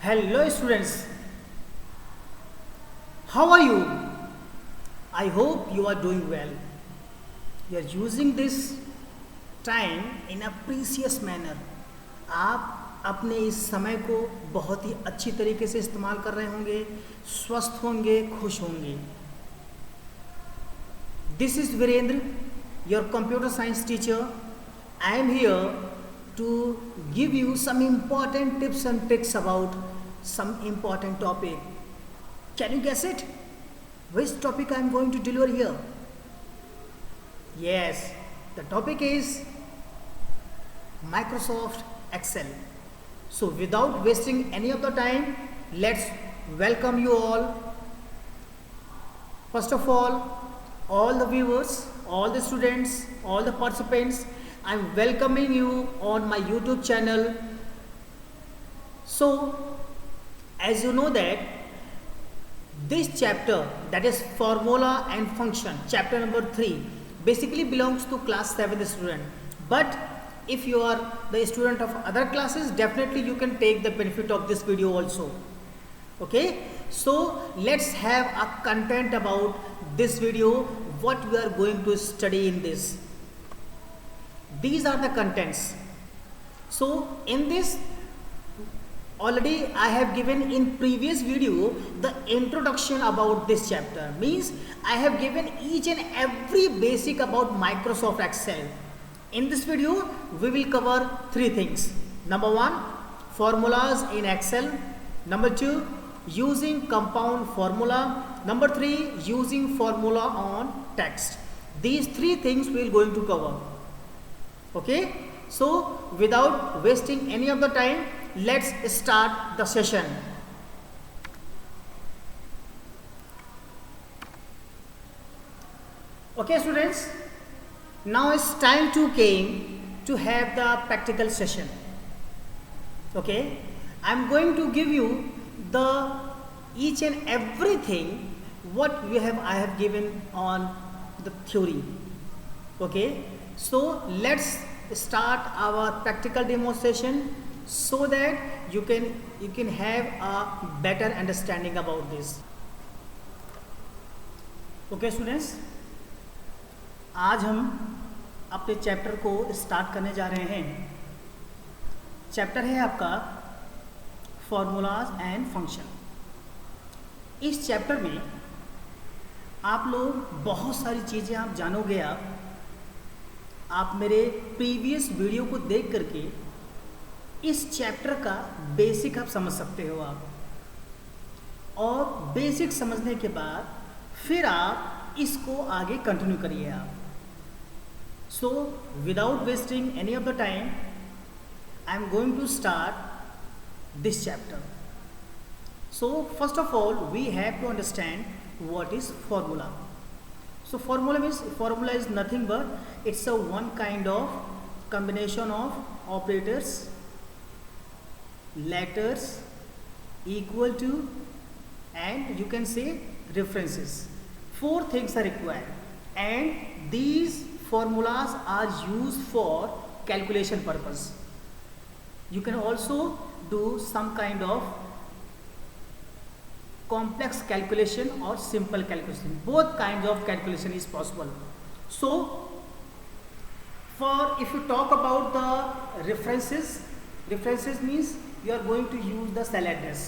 Hello students, how are you? I hope you are doing well. You are using this time in a precious manner. आप अपने इस समय को बहुत ही अच्छी तरीके से इस्तेमाल कर रहे होंगे, स्वस्थ होंगे, खुश होंगे. This is Virendra, your computer science teacher. I am here to give you some important tips and tricks about some important topic. Can you guess it? Which topic I am going to deliver here? Yes, the topic is Microsoft Excel. So without wasting any of the time, let's welcome you all. First of all the viewers, all the students, all the participants, I am welcoming you on my YouTube channel. So as you know that this chapter, that is formula and function, chapter number 3, basically belongs to class 7 student. But if you are the student of other classes, definitely you can take the benefit of this video also. Okay, so let's have a content about this video, what we are going to study in this. These are the contents. So in this, already I have given in previous video the introduction about this chapter. Means I have given each and every basic about Microsoft Excel. In this video we will cover 3 things. Number 1, formulas in Excel. Number 2, using compound formula. Number 3, using formula on text. These 3 things we are going to cover. Okay, so without wasting any of the time, let's start the session. Okay students, now it's time to have the practical session. Okay, I'm going to give you the each and everything what I have given on the theory. Okay, so let's start our practical demonstration so that you can have a better understanding about this. Okay students, आज हम अपने chapter को start करने जा रहे हैं. Chapter है आपका फॉर्मूलाज एंड फंक्शन. इस चैप्टर में आप लोग बहुत सारी चीज़ें आप जानोगे. आप मेरे प्रीवियस वीडियो को देख करके इस चैप्टर का बेसिक आप समझ सकते हो आप, और बेसिक समझने के बाद फिर आप इसको आगे कंटिन्यू करिए आप. So without wasting any of the time I am going to start this chapter. So first of all we have to understand what is formula. So formula is nothing but it's a one kind of combination of operators, letters, equal to, and you can say references. 4 things are required, and these formulas are used for calculation purpose. You can also do some kind of complex calculation or simple calculation. Both kinds of calculation is possible. So if you talk about the references means you are going to use the cell address.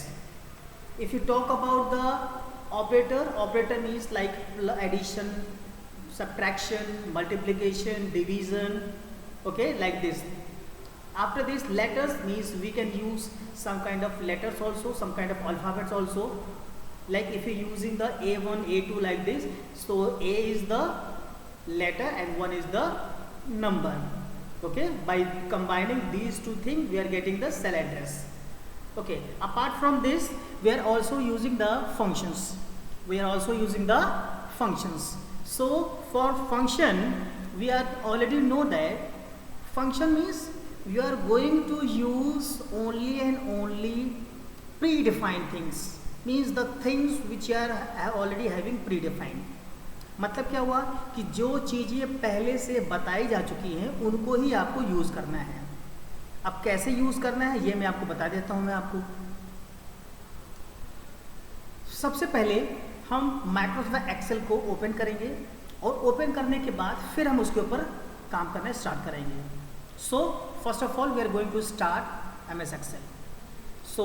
If you talk about the operator means like addition, subtraction, multiplication, division. Okay, like this. After this, letters means we can use some kind of letters also, some kind of alphabets also. Like if you're using the A1, A2 like this, so A is the letter and 1 is the number. Okay, by combining these 2 things we are getting the cell address. Okay, apart from this we are also using the functions. So for function we are already know that function means you are going to use only and only predefined things. Means the things which are already having predefined. मतलब क्या हुआ कि जो चीज़ें पहले से बताई जा चुकी हैं उनको ही आपको यूज़ करना है. अब कैसे यूज़ करना है ये मैं आपको बता देता हूँ. मैं आपको सबसे पहले हम माइक्रोसॉफ्ट एक्सेल को ओपन करेंगे और ओपन करने के बाद फिर हम उसके ऊपर काम करना स्टार्ट करेंगे. So first of all we are going to start MS Excel. So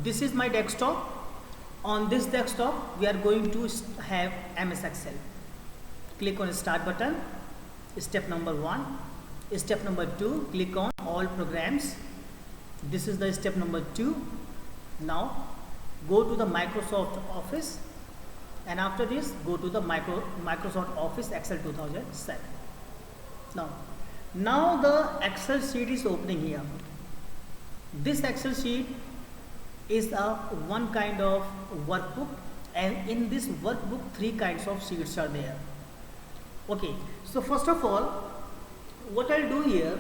this is my desktop. On this desktop we are going to have MS Excel. Click on start button. Step number 1. Step number 2, click on all programs. This is the step number 2. Now go to the Microsoft Office, and after this go to the Microsoft Office Excel 2007. Now the Excel sheet is opening here. This Excel sheet is a one kind of workbook, and in this workbook 3 kinds of sheets are there. Okay, so first of all, what I'll do here,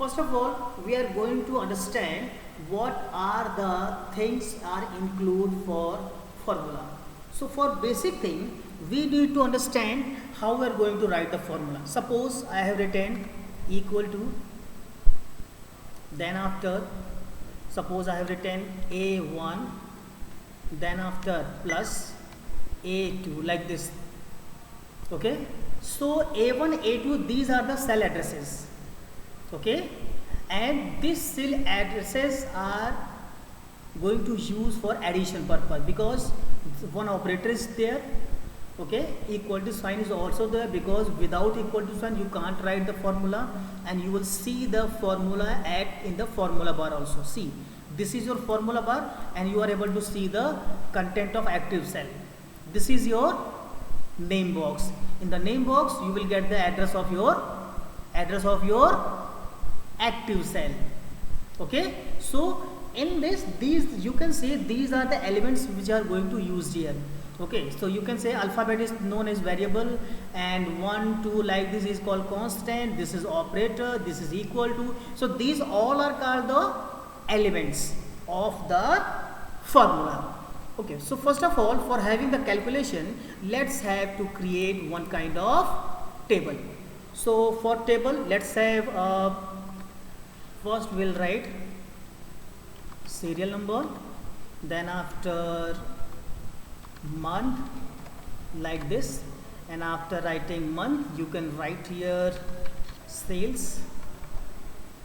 first of all we are going to understand what are the things are included for formula. So for basic thing we need to understand how we are going to write the formula. Suppose I have written equal to, then after suppose I have written A1, then after plus A2, like this. Okay, so A1, A2, these are the cell addresses. Okay, and these cell addresses are going to use for addition purpose, because one operator is there. Okay, equal to sign is also there, because without equal to sign you can't write the formula, and you will see the formula in the formula bar also. See, this is your formula bar, and you are able to see the content of active cell. This is your name box. In the name box you will get the address of your active cell. Okay, so in this, these you can say these are the elements which are going to use here. Okay, so you can say alphabet is known as variable, and 1, 2 like this is called constant, this is operator, this is equal to. So these all are called the elements of the formula. Okay, so first of all, for having the calculation, let's have to create one kind of table. So for table, let's have first we'll write serial number, then after month, like this, and after writing month you can write here sales.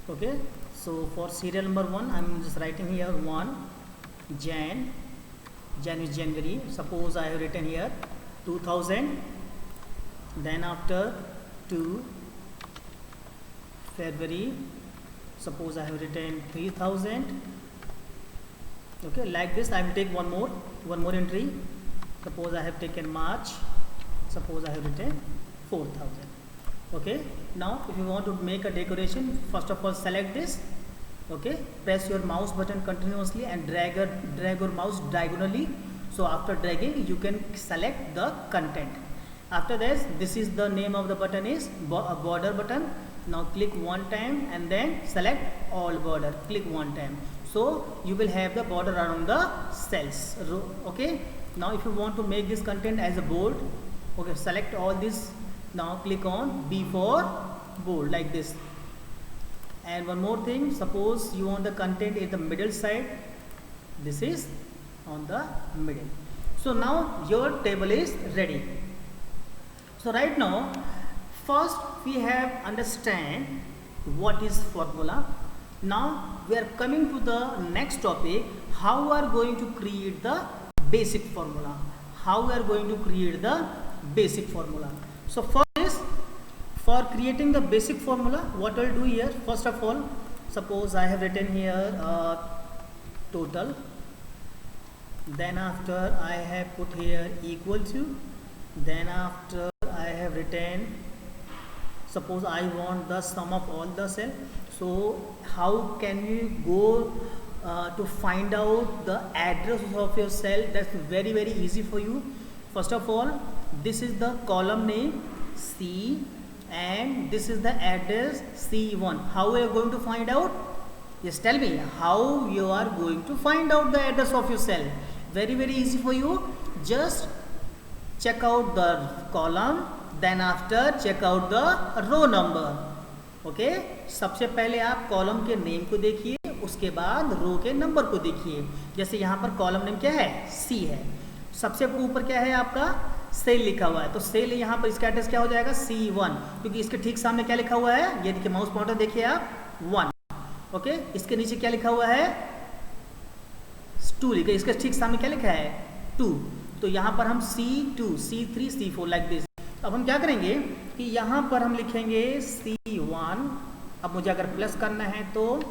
Okay, so for serial number 1 I'm just writing here 1 Jan is January. Suppose I have written here 2000, then after 2 February, suppose I have written 3000. Okay, like this I will take one more entry. Suppose I have taken March, suppose I have written 4000. Okay, now if you want to make a decoration, first of all select this. Okay, press your mouse button continuously and drag your mouse diagonally. So after dragging you can select the content. After this is the name of the button is border button. Now click one time and then select all border, click one time. So you will have the border around the cells. Okay, now if you want to make this content as a bold, okay, select all this. Now click on B for bold, like this. And one more thing, suppose you want the content in the middle side, this is on the middle. So now your table is ready. So right now first we have understand what is formula. Now we are coming to the next topic, how we are going to create the basic formula. So for creating the basic formula, what I'll do here, first of all, suppose I have written here total, then after I have put here equal to, then after I have written, suppose I want the sum of all the cell. So how can you go to find out the address of your cell? That's very easy for you. First of all, this is the column name C, and this is the address C1. How are you going to find out? Just tell me how you are going to find out the address of your cell. Very easy for you. Just check out the column, then after check out the row number. Okay, सबसे पहले आप column के name को देखिए, उसके बाद रो के number को देखिए. जैसे यहाँ पर कॉलम नेम क्या है, सी है. सबसे ऊपर क्या है आपका सेल लिखा हुआ है, तो सेल यहाँ पर इसका एड्रेस क्या हो जाएगा C1, क्योंकि इसके ठीक सामने क्या लिखा हुआ है, ये देखिए माउस पॉइंटर देखिए आप 1, ओके। इसके नीचे क्या लिखा हुआ है 2 लिखा, इसके ठीक सामने क्या लिखा है 2, तो यहाँ पर हम C2, C3, C4 like this. अब हम क्या करेंगे कि यहाँ पर हम लिखेंगे C1, अब मुझे अगर प्लस करना है तो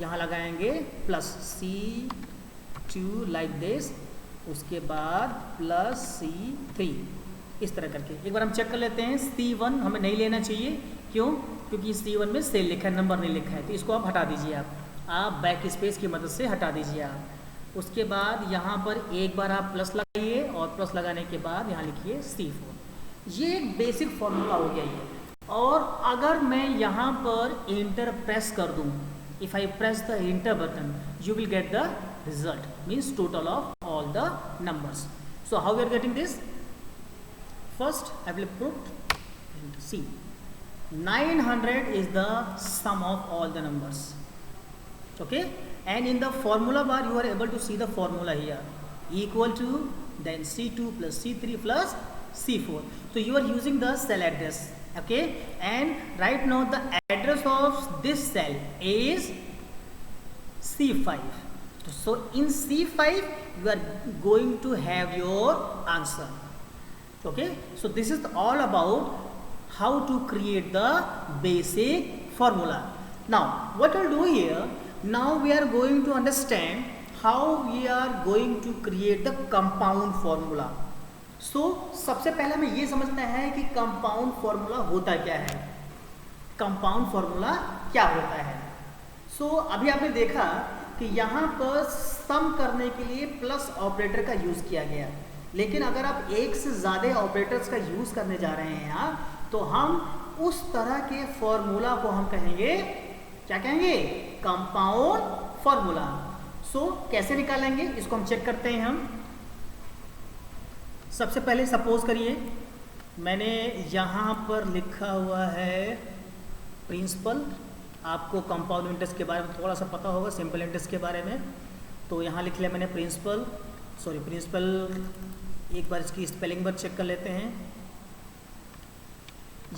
यहाँ लगाएंगे प्लस C2 लाइक दिस, उसके बाद प्लस C3, इस तरह करके। एक बार हम चेक कर लेते हैं। C1 हमें नहीं लेना चाहिए, क्यों? क्योंकि C1 में सेल लिखा है, नंबर नहीं लिखा है, तो इसको आप हटा दीजिए, आप बैक स्पेस की मदद से हटा दीजिए आप। उसके बाद यहाँ पर एक बार आप प्लस लगाइए और प्लस लगाने के बाद यहाँ लिखिए C4। ये एक बेसिक फॉर्मूला हो गया ये। और अगर मैं यहाँ पर एंटर प्रेस कर दूँ, if I press the enter button, you will get the result, means total of all the numbers. So how we are getting this? First I will put and see 900 is the sum of all the numbers, okay, and in the formula bar you are able to see the formula here, equal to then C2 plus C3 plus C4. So you are using the cell address, okay, and right now the address of this cell is C5. So in C5 you are going to have your answer, okay. So this is all about how to create the basic formula. Now what we'll do here, now we are going to understand how we are going to create the compound formula. So सबसे पहले हमें ये समझना है कि compound formula होता क्या है, कंपाउंड फॉर्मूला क्या होता है। सो अभी आपने देखा कि यहाँ पर सम करने के लिए प्लस ऑपरेटर का यूज़ किया गया, लेकिन अगर आप एक से ज़्यादा ऑपरेटर्स का यूज़ करने जा रहे हैं यहाँ, तो हम उस तरह के फॉर्मूला को हम कहेंगे, क्या कहेंगे, कंपाउंड फॉर्मूला। सो कैसे निकालेंगे इसको हम चेक करते हैं। हम सबसे पहले सपोज करिए मैंने यहाँ पर लिखा हुआ है प्रिंसिपल, आपको कंपाउंड इंटरेस्ट के बारे में थोड़ा सा पता होगा, सिंपल इंटरेस्ट के बारे में, तो यहाँ लिख लिया मैंने प्रिंसिपल, एक बार इसकी स्पेलिंग बार चेक कर लेते हैं।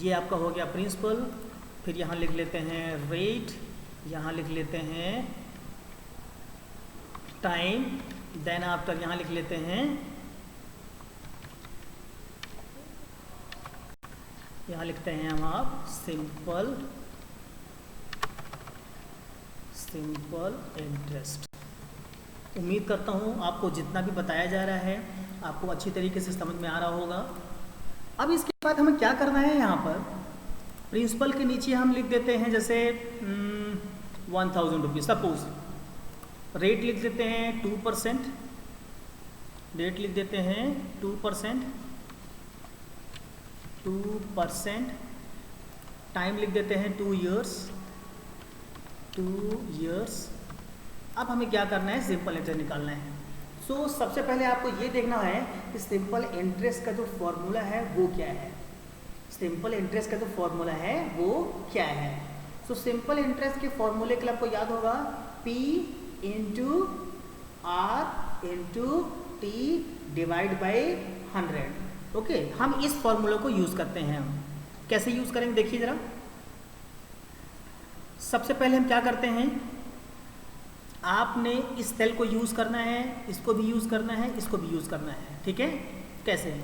ये आपका हो गया प्रिंसिपल, फिर यहाँ लिख लेते हैं रेट, यहाँ लिख लेते हैं टाइम, देन आफ्टर यहाँ लिख लेते हैं, यहाँ लिखते हैं हम आप सिंपल इंटरेस्ट। उम्मीद करता हूँ आपको जितना भी बताया जा रहा है आपको अच्छी तरीके से समझ में आ रहा होगा। अब इसके बाद हमें क्या करना है, यहाँ पर प्रिंसिपल के नीचे हम लिख देते हैं जैसे 1000 रुपीज़, सपोज रेट लिख देते हैं 2%, रेट लिख देते हैं 2%, टाइम लिख देते हैं 2 इयर्स। अब हमें क्या करना है, सिंपल इंटरेस्ट निकालना है। सो सबसे पहले आपको ये देखना है कि सिंपल इंटरेस्ट का जो फॉर्मूला है वो क्या है, सिंपल इंटरेस्ट का जो फॉर्मूला है वो क्या है। सो सिंपल इंटरेस्ट के फॉर्मूले के लिए आपको याद होगा P into R into T divide by 100, okay. हम इस फॉर्मूले को यूज़ करते हैं। हम कैसे यूज़ करेंगे देखिए ज़रा। सबसे पहले हम क्या करते हैं, आपने इस सेल को यूज़ करना है, इसको भी यूज़ करना है, इसको भी यूज़ करना है, ठीक है। कैसे,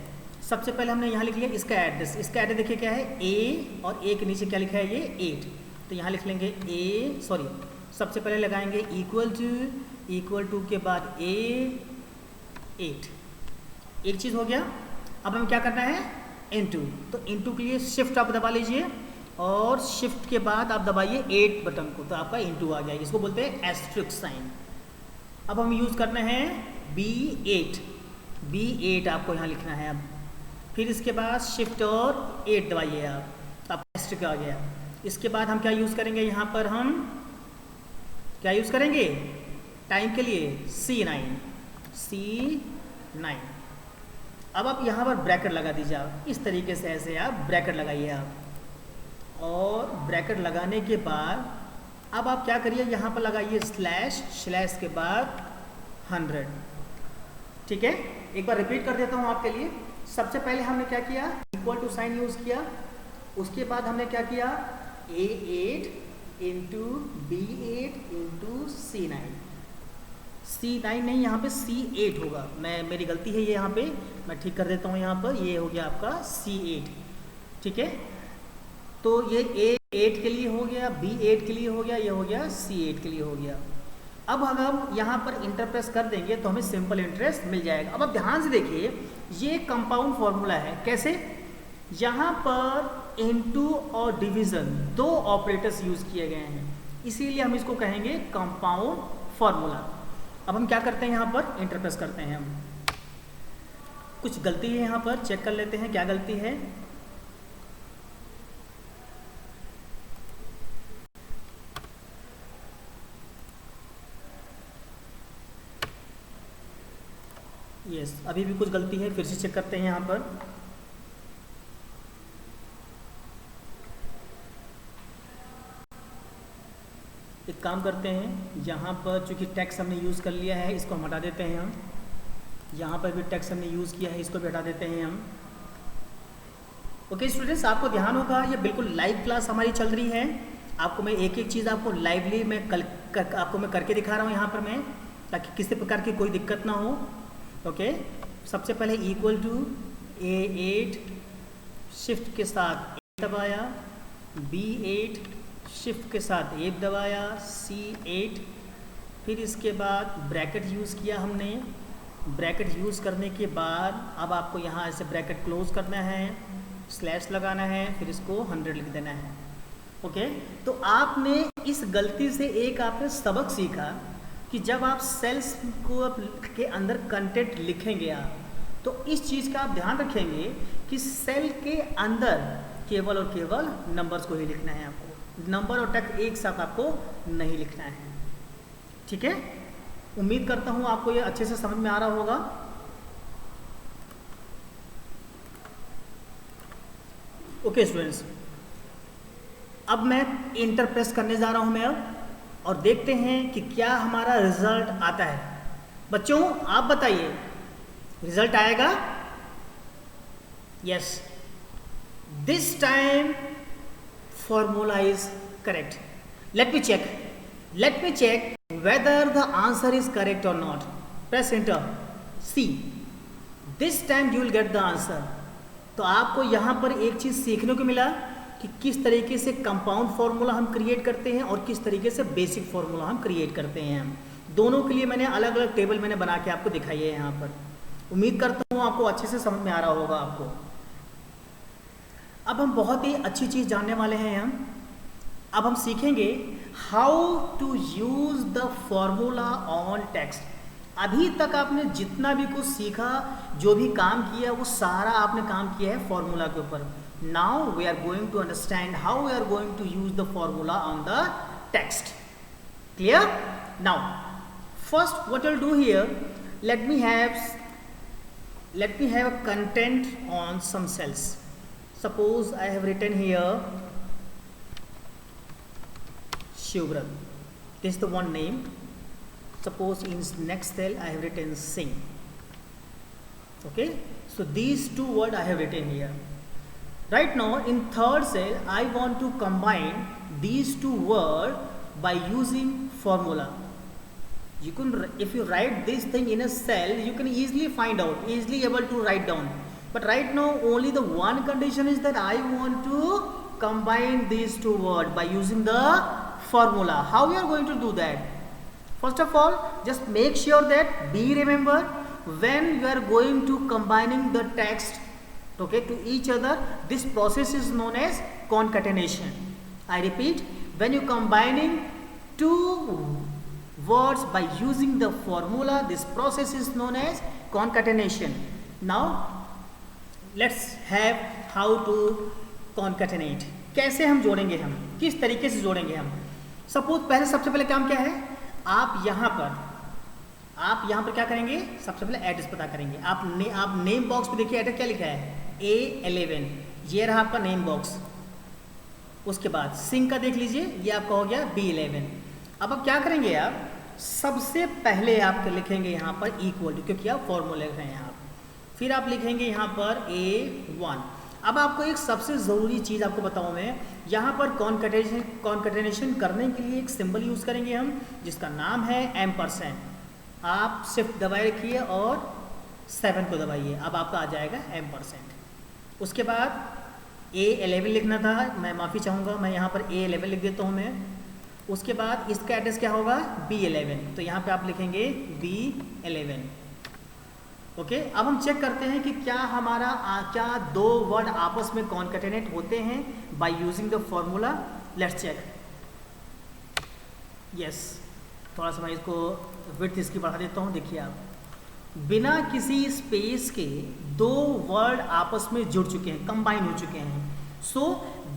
सबसे पहले हमने यहाँ लिख लिया इसका एड्रेस देखिए क्या है A, और A के नीचे क्या लिखा है ये 8, तो यहाँ लिख लेंगे सबसे पहले लगाएंगे इक्वल टू के बाद A8, एक चीज़ हो गया। अब हमें क्या करना है इनटू, तो इनटू के लिए शिफ्ट आप दबा लीजिए और शिफ्ट के बाद आप दबाइए 8 बटन को, तो आपका इनटू आ जाएगा, इसको बोलते हैं एस्ट्रिक साइन। अब हम यूज़ करना है B8 आपको यहाँ लिखना है। अब फिर इसके बाद शिफ्ट और 8 दबाइए आप एस्ट्रिक आ गया। इसके बाद हम क्या यूज़ करेंगे, यहाँ पर हम क्या यूज़ करेंगे टाइम के लिए C9। अब आप यहाँ पर ब्रैकेट लगा दीजिए, आप इस तरीके से ऐसे आप ब्रैकेट लगाइए आप, और ब्रैकेट लगाने के बाद अब आप क्या करिए यहाँ पर लगाइए स्लैश के बाद 100, ठीक है, एक बार रिपीट कर देता हूँ आपके लिए। सबसे पहले हमने क्या किया, इक्वल टू साइन यूज किया। उसके बाद हमने क्या किया, A8 into B8 into C9। C9 नहीं, यहाँ पे C8 होगा, मेरी गलती है ये, यहाँ पे मैं ठीक कर देता हूँ। यहाँ पर ये हो गया आपका C8, ठीक है। तो ये A8 के लिए हो गया, B8 के लिए हो गया, ये हो गया C8 के लिए हो गया। अब अगर हम यहाँ पर इंटरप्रेस कर देंगे तो हमें सिंपल इंटरेस्ट मिल जाएगा। अब आप ध्यान से देखिए, ये कंपाउंड फॉर्मूला है। कैसे, यहाँ पर इनटू और डिवीजन दो ऑपरेटर्स यूज किए गए हैं, इसीलिए हम इसको कहेंगे कंपाउंड फॉर्मूला। अब हम क्या करते हैं, यहाँ पर इंटरप्रेस करते हैं। हम कुछ गलती है यहाँ पर, चेक कर लेते हैं क्या गलती है। यस, अभी भी कुछ गलती है, फिर से चेक करते हैं यहाँ पर। एक काम करते हैं, यहाँ पर चूंकि टैक्स हमने यूज़ कर लिया है, इसको हम हटा देते हैं। हम यहाँ पर भी टैक्स हमने यूज़ किया है, इसको भी हटा देते हैं हम। ओके स्टूडेंट्स, आपको ध्यान होगा ये बिल्कुल लाइव क्लास हमारी चल रही है। आपको मैं एक एक चीज़ आपको लाइवली मैं आपको मैं करके दिखा रहा हूँ यहाँ पर मैं, ताकि किसी प्रकार की कोई दिक्कत ना हो। ओके, सबसे पहले इक्वल टू A8 शिफ्ट के साथ A दबाया, B8 शिफ्ट के साथ A दबाया, C8, फिर इसके बाद ब्रैकेट यूज़ किया हमने। ब्रैकेट यूज़ करने के बाद अब आपको यहाँ ऐसे ब्रैकेट क्लोज करना है, स्लैश लगाना है, फिर इसको 100 लिख देना है। ओके, तो आपने इस गलती से एक आपने सबक सीखा कि जब आप सेल्स को के अंदर कंटेंट लिखेंगे आप, तो इस चीज़ का आप ध्यान रखेंगे कि सेल के अंदर केवल और केवल नंबर्स को ही लिखना है। आपको नंबर और टेक्स्ट एक साथ आपको नहीं लिखना है, ठीक है। उम्मीद करता हूँ आपको ये अच्छे से समझ में आ रहा होगा। ओके स्टूडेंट्स, अब मैं इंटरप्रेस करने जा रहा हूँ मैं अब, और देखते हैं कि क्या हमारा रिजल्ट आता है। बच्चों आप बताइए, रिजल्ट आएगा? Yes, this time formula is correct. Let me check whether the answer is correct और not. Press enter, see, this time you will get the answer. तो आपको यहाँ पर एक चीज़ सीखने को मिला कि किस तरीके से कंपाउंड फार्मूला हम क्रिएट करते हैं और किस तरीके से बेसिक फार्मूला हम क्रिएट करते हैं। दोनों के लिए मैंने अलग अलग टेबल मैंने बना के आपको दिखाई है यहाँ पर। उम्मीद करता हूँ आपको अच्छे से समझ में आ रहा होगा आपको। अब हम बहुत ही अच्छी चीज़ जानने वाले हैं। अब हम सीखेंगे how to use the formula on text. अभी तक आपने जितना भी कुछ सीखा, जो भी काम किया, वो सारा आपने काम किया है फॉर्मूला के ऊपर। Now we are going to understand how we are going to use the formula on the text. Clear? Now, first what I'll do here, let me have a content on some cells. Suppose I have written here Shivrat. This is the one name. Suppose in next cell I have written Singh. Okay? So these two words I have written here. Right now in third cell I want to combine these two words by using formula. You can, if you write this thing in a cell, you can easily find out, easily able to write down. But right now only the one condition is that I want to combine these two words by using the formula. How we are going to do that? First of all, just make sure that remember when you are going to combining the text, okay, to each other, this process is known as concatenation. I repeat, when you combining two words by using the formula, this process is known as concatenation. Now let's have how to concatenate. कैसे हम जोड़ेंगे, हम किस तरीके से जोड़ेंगे हम। Suppose पहले, सबसे पहले काम क्या है, आप यहाँ पर क्या करेंगे, सबसे पहले एड्रेस पता करेंगे। आप नेम बॉक्स पे देखिए एड्रेस क्या लिखा है, A11, ये रहा आपका नेम बॉक्स। उसके बाद सिंह का देख लीजिए, ये आपका हो गया B11। अब क्या करेंगे आप, सबसे पहले आप लिखेंगे यहाँ पर इक्वल टू, क्योंकि आप फॉर्मूला लिख रहे हैं आप। फिर आप लिखेंगे यहाँ पर A1। अब आपको एक सबसे ज़रूरी चीज़ आपको बताऊँ मैं, यहाँ पर कॉन्कैटिनेशन करने के लिए एक सिंबल यूज़ करेंगे हम, जिसका नाम है %। आप शिफ्ट दबाए रखिए और 7 को दबाइए, अब आपका आ जाएगा %। उसके बाद A11 लिखना था, मैं माफ़ी चाहूँगा, मैं यहाँ पर A11 लिख देता हूँ मैं। उसके बाद इसका एड्रेस क्या होगा, B11, तो यहाँ पे आप लिखेंगे B11। ओके, अब हम चेक करते हैं कि क्या हमारा क्या दो वर्ड आपस में कॉन्कैटिनेट होते हैं by using the formula. Let's check. Yes, थोड़ा सा मैं इसको विड्थ इसकी बढ़ा देता हूँ। देखिए आप, बिना किसी स्पेस के दो वर्ड आपस में जुड़ चुके हैं, कंबाइन हो चुके हैं। So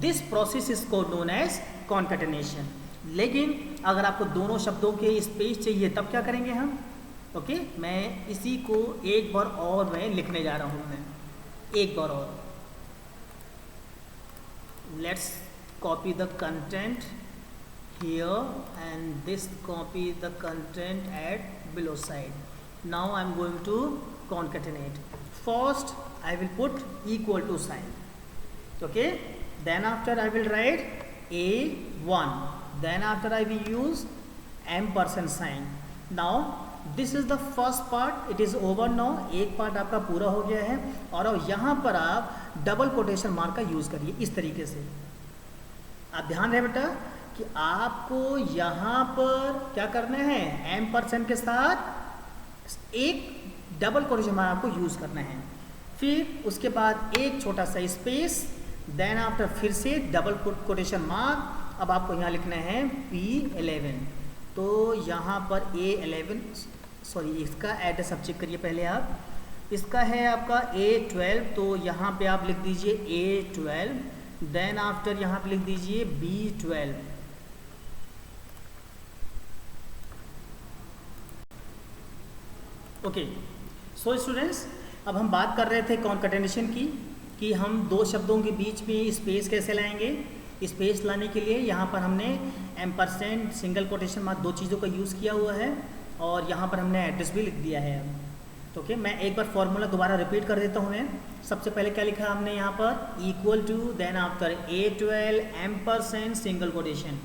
this process is called known as concatenation. लेकिन अगर आपको दोनों शब्दों के स्पेस चाहिए तब क्या करेंगे हम। ओके, मैं इसी को एक बार और मैं लिखने जा रहा हूँ, मैं एक बार और। Let's copy the content here and this copy the content eight below side. Now I am going to concatenate. First I will put equal to sign. Okay, then after I will write A1, then after I will use % sign. Now this is the first part, it is over now. एक part आपका पूरा हो गया है और अब यहाँ पर आप डबल कोटेशन मार्क का यूज़ करिए इस तरीके से। आप ध्यान रहे बेटा कि आपको यहाँ पर क्या करना है, %% के साथ एक डबल कोटेशन मार्क आपको यूज़ करना है। फिर उसके बाद एक छोटा सा स्पेस, देन आफ्टर फिर से डबल कोटेशन मार्क। अब आपको यहाँ लिखना है B11, तो यहाँ पर A11, सॉरी इसका एड्रेस आप चेक करिए पहले आप। इसका है आपका A12, तो यहाँ पे आप लिख दीजिए A12, देन आफ्टर यहाँ पे लिख दीजिए B12। ओके, सो स्टूडेंट्स, अब हम बात कर रहे थे कॉन्कैटिनेशन की, कि हम दो शब्दों के बीच में स्पेस कैसे लाएंगे। स्पेस लाने के लिए यहाँ पर हमने %, सिंगल कोटेशन मार्क, दो चीज़ों का यूज़ किया हुआ है और यहाँ पर हमने एड्रेस भी लिख दिया है। तो ओके, मैं एक बार फॉर्मूला दोबारा रिपीट कर देता हूँ मैं। सबसे पहले क्या लिखा हमने यहाँ पर, equal to, then after A12 %, single quotation.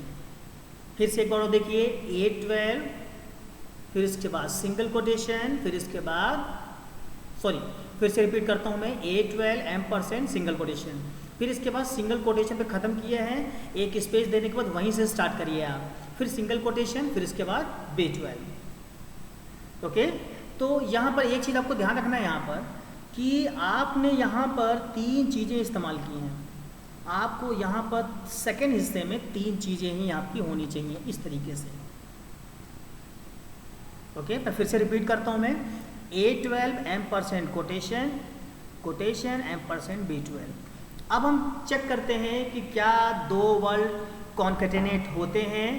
फिर से एक बार देखिए, A12, फिर इसके बाद सिंगल कोटेशन, फिर इसके बाद, सॉरी फिर से रिपीट करता हूँ मैं, A12 %, सिंगल कोटेशन। फिर इसके बाद सिंगल कोटेशन पे ख़त्म किया है, एक स्पेस देने के बाद वहीं से स्टार्ट करिए आप। फिर सिंगल कोटेशन, फिर इसके बाद B12। ओके, तो यहाँ पर एक चीज़ आपको ध्यान रखना है यहाँ पर, कि आपने यहाँ पर 3 चीज़ें इस्तेमाल की हैं। आपको यहाँ पर सेकेंड हिस्से में 3 चीज़ें ही आपकी होनी चाहिए इस तरीके से। ओके, मैं फिर से रिपीट करता हूँ मैं, A12 % कोटेशन, कोटेशन % B12। अब हम चेक करते हैं कि क्या दो वर्ड कॉन्कैटिनेट होते हैं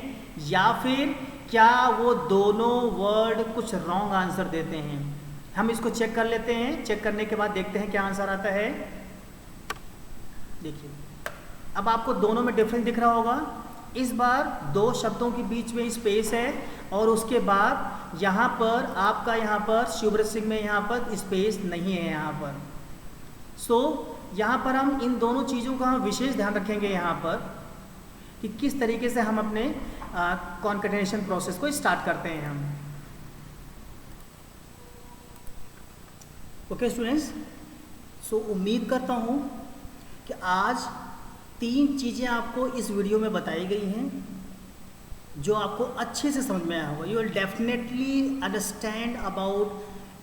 या फिर क्या वो दोनों वर्ड कुछ रॉन्ग आंसर देते हैं। हम इसको चेक कर लेते हैं। चेक करने के बाद देखते हैं क्या आंसर आता है। देखिए, अब आपको दोनों में डिफरेंस दिख रहा होगा। इस बार दो शब्दों के बीच में स्पेस है और उसके बाद यहाँ पर आपका यहाँ पर शिवराज सिंह में यहाँ पर स्पेस नहीं है यहाँ पर। सो यहाँ पर हम इन दोनों चीज़ों का विशेष ध्यान रखेंगे यहाँ पर कि किस तरीके से हम अपने कॉन्कैटिनेशन प्रोसेस को स्टार्ट करते हैं हम। ओके स्टूडेंट्स, सो उम्मीद करता हूँ कि आज 3 चीज़ें आपको इस वीडियो में बताई गई हैं जो आपको अच्छे से समझ में आया होगा। You will definitely understand about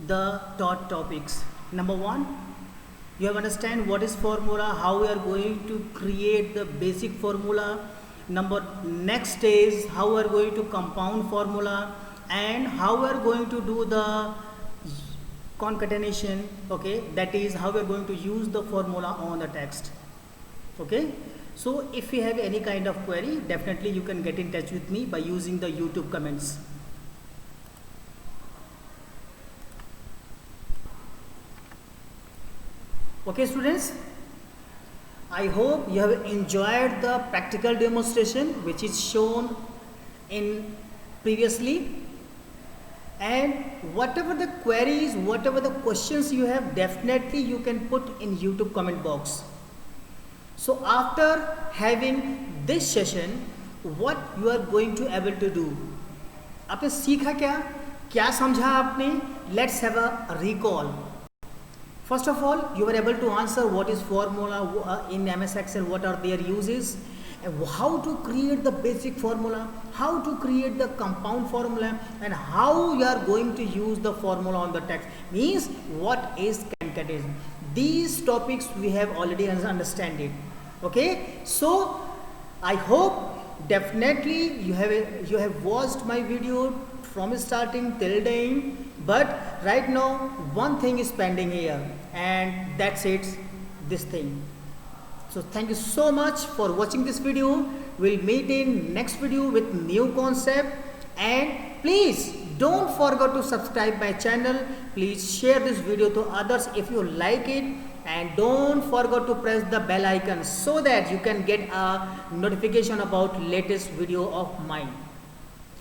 the taught topics. Number 1, you have understand what is formula, how we are going to create the basic formula. Next is how we are going to compound formula and how we are going to do the concatenation. Okay, that is how we are going to use the formula on the text. Okay, so if you have any kind of query, definitely you can get in touch with me by using the YouTube comments. Okay students, I hope you have enjoyed the practical demonstration which is shown in previously. and whatever the queries, whatever the questions you have, definitely you can put in YouTube comment box. So after having this session, what you are going to able to do, आपने सीखा क्या, क्या समझा आपने? Let's have a recall. First of all, you were able to answer what is formula in MS Excel, what are their uses, and how to create the basic formula, how to create the compound formula, and how you are going to use the formula on the text. Means what is concatenation. These topics we have already understand it. Okay, so I hope definitely you have watched my video from starting till the end. But right now one thing is pending here, and that's it, this thing. So thank you so much for watching this video. We'll meet in next video with new concept, and please don't forget to subscribe my channel. Please share this video to others if you like it, and don't forget to press the bell icon so that you can get a notification about latest video of mine.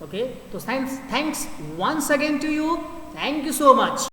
Okay, so thanks once again to you. Thank you so much.